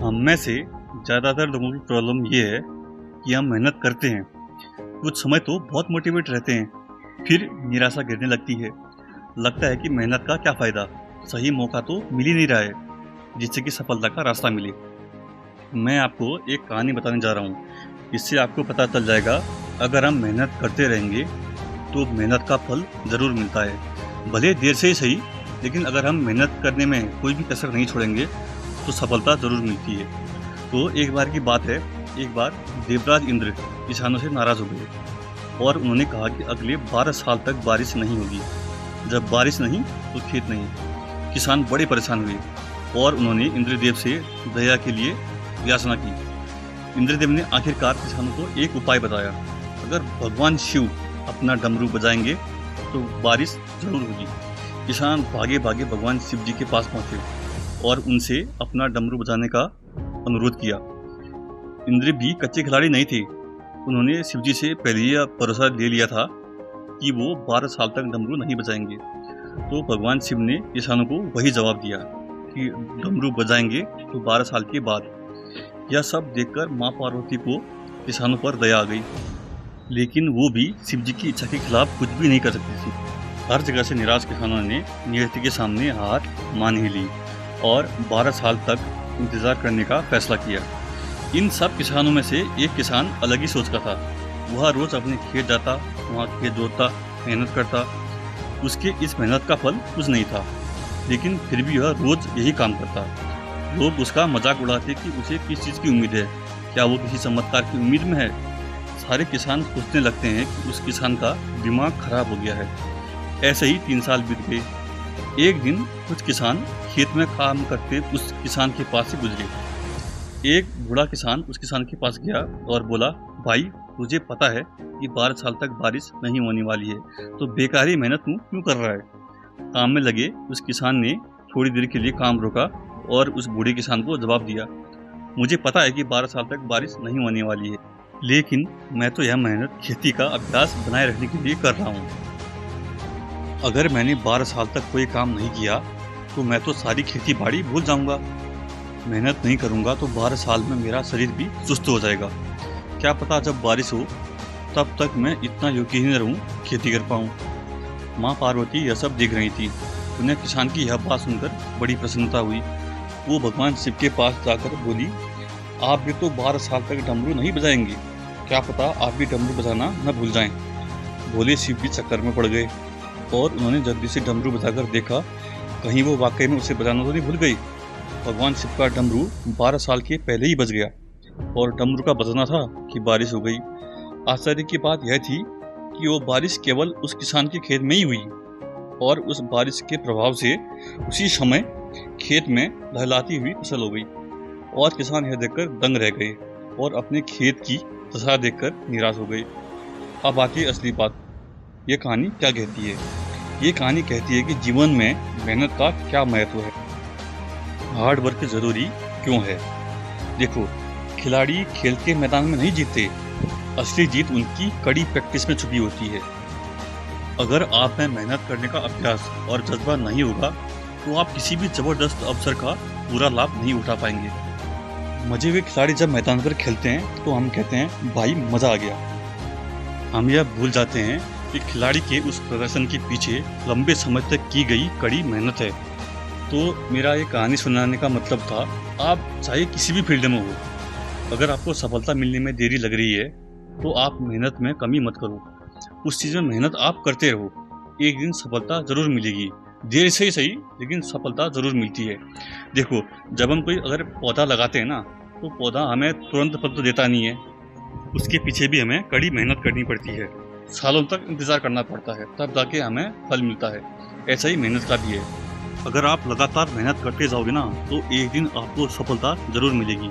हम में से ज़्यादातर लोगों की प्रॉब्लम ये है कि हम मेहनत करते हैं, कुछ समय तो बहुत मोटिवेट रहते हैं, फिर निराशा गिरने लगती है। लगता है कि मेहनत का क्या फ़ायदा, सही मौका तो मिल ही नहीं रहा है जिससे कि सफलता का रास्ता मिले। मैं आपको एक कहानी बताने जा रहा हूँ, इससे आपको पता चल जाएगा अगर हम मेहनत करते रहेंगे तो मेहनत का फल ज़रूर मिलता है, भले देर से ही सही, लेकिन अगर हम मेहनत करने में कोई भी कसर नहीं छोड़ेंगे तो सफलता ज़रूर मिलती है। तो एक बार की बात है, एक बार देवराज इंद्र किसानों से नाराज़ हो गए और उन्होंने कहा कि अगले 12 साल तक बारिश नहीं होगी। जब बारिश नहीं तो खेत नहीं। किसान बड़े परेशान हुए और उन्होंने इंद्रदेव से दया के लिए याचना की। इंद्रदेव ने आखिरकार किसानों को एक उपाय बताया, अगर भगवान शिव अपना डमरू बजाएंगे तो बारिश जरूर होगी। किसान भागे भागे भगवान शिव जी के पास पहुंचे और उनसे अपना डमरू बजाने का अनुरोध किया। इंद्र भी कच्चे खिलाड़ी नहीं थे, उन्होंने शिव जी से पहले ही भरोसा ले लिया था कि वो 12 साल तक डमरू नहीं बजाएंगे। तो भगवान शिव ने किसानों को वही जवाब दिया कि डमरू बजाएंगे तो 12 साल के बाद। यह सब देखकर माँ पार्वती को किसानों पर दया आ गई, लेकिन वो भी शिव जी की इच्छा के खिलाफ कुछ भी नहीं कर सकती थी। हर जगह से निराश किसानों ने नियति के सामने हार मान ही ली और 12 साल तक इंतजार करने का फैसला किया। इन सब किसानों में से एक किसान अलग ही सोच का था। वह रोज अपने खेत जाता, वहाँ खेत जोतता, मेहनत करता। उसके इस मेहनत का फल कुछ नहीं था, लेकिन फिर भी वह रोज यही काम करता। लोग उसका मजाक उड़ाते कि उसे किस चीज़ की उम्मीद है, क्या वो किसी चमत्कार की उम्मीद में है। सारे किसान सोचने लगते हैं कि उस किसान का दिमाग खराब हो गया है। ऐसे ही 3 साल बीत गए। एक दिन कुछ किसान खेत में काम करते उस किसान के पास से गुजरे। एक बूढ़ा किसान उस किसान के पास गया और बोला, भाई तुझे पता है कि 12 साल तक बारिश नहीं होने वाली है, तो बेकार ही मेहनत तू क्यों कर रहा है। काम में लगे उस किसान ने थोड़ी देर के लिए काम रोका और उस बूढ़े किसान को जवाब दिया, मुझे पता है कि 12 साल तक बारिश नहीं होने वाली है, लेकिन मैं तो यह मेहनत खेती का अभ्यास बनाए रखने के लिए कर रहा हूँ। अगर मैंने 12 साल तक कोई काम नहीं किया तो मैं तो सारी खेती बाड़ी भूल जाऊंगा। मेहनत नहीं करूंगा तो 12 साल में मेरा शरीर भी सुस्त हो जाएगा। क्या पता जब बारिश हो तब तक मैं इतना योग्य ही न रहूं खेती कर पाऊं। माँ पार्वती यह सब देख रही थी। उन्हें किसान की यह बात सुनकर बड़ी प्रसन्नता हुई। वो भगवान शिव के पास जाकर बोली, आप भी तो 12 साल तक डमरू नहीं बजाएंगे, क्या पता आप भी डमरू बजाना न भूल जाएं। भोले शिव भी चक्कर में पड़ गए और उन्होंने जल्दी से डमरू बजाकर देखा कहीं वो वाकई में उसे बजाना तो नहीं भूल गई। भगवान शिव का डमरू 12 साल के पहले ही बज गया और डमरू का बजना था कि बारिश हो गई। आश्चर्य की बात यह थी कि वो बारिश केवल उस किसान के खेत में ही हुई और उस बारिश के प्रभाव से उसी समय खेत में लहलाती हुई फसल हो गई। और किसान यह देखकर दंग रह गए और अपने खेत की दशा देखकर निराश हो गए। अब आती है असली बात। ये कहानी क्या कहती है? ये कहानी कहती है कि जीवन में मेहनत का क्या महत्व है, हार्ड वर्क जरूरी क्यों है। देखो, खिलाड़ी खेल के मैदान में नहीं जीतते, असली जीत उनकी कड़ी प्रैक्टिस में छुपी होती है। अगर आप में मेहनत करने का अभ्यास और जज्बा नहीं होगा तो आप किसी भी जबरदस्त अवसर का पूरा लाभ नहीं उठा पाएंगे। मजे हुए खिलाड़ी जब मैदान पर खेलते हैं तो हम कहते हैं, भाई मजा आ गया। हम यह भूल जाते हैं कि खिलाड़ी के उस प्रदर्शन के पीछे लंबे समय तक की गई कड़ी मेहनत है। तो मेरा ये कहानी सुनाने का मतलब था, आप चाहे किसी भी फील्ड में हो, अगर आपको सफलता मिलने में देरी लग रही है तो आप मेहनत में कमी मत करो, उस चीज़ में मेहनत आप करते रहो। एक दिन सफलता ज़रूर मिलेगी, देर से ही सही, लेकिन सफलता ज़रूर मिलती है। देखो, जब हम कोई अगर पौधा लगाते हैं ना, तो पौधा हमें तुरंत फल तो देता नहीं है, उसके पीछे भी हमें कड़ी मेहनत करनी पड़ती है, सालों तक इंतज़ार करना पड़ता है, तब जाके हमें फल मिलता है। ऐसा ही मेहनत का भी है। अगर आप लगातार मेहनत करते जाओगे ना तो एक दिन आपको सफलता ज़रूर मिलेगी।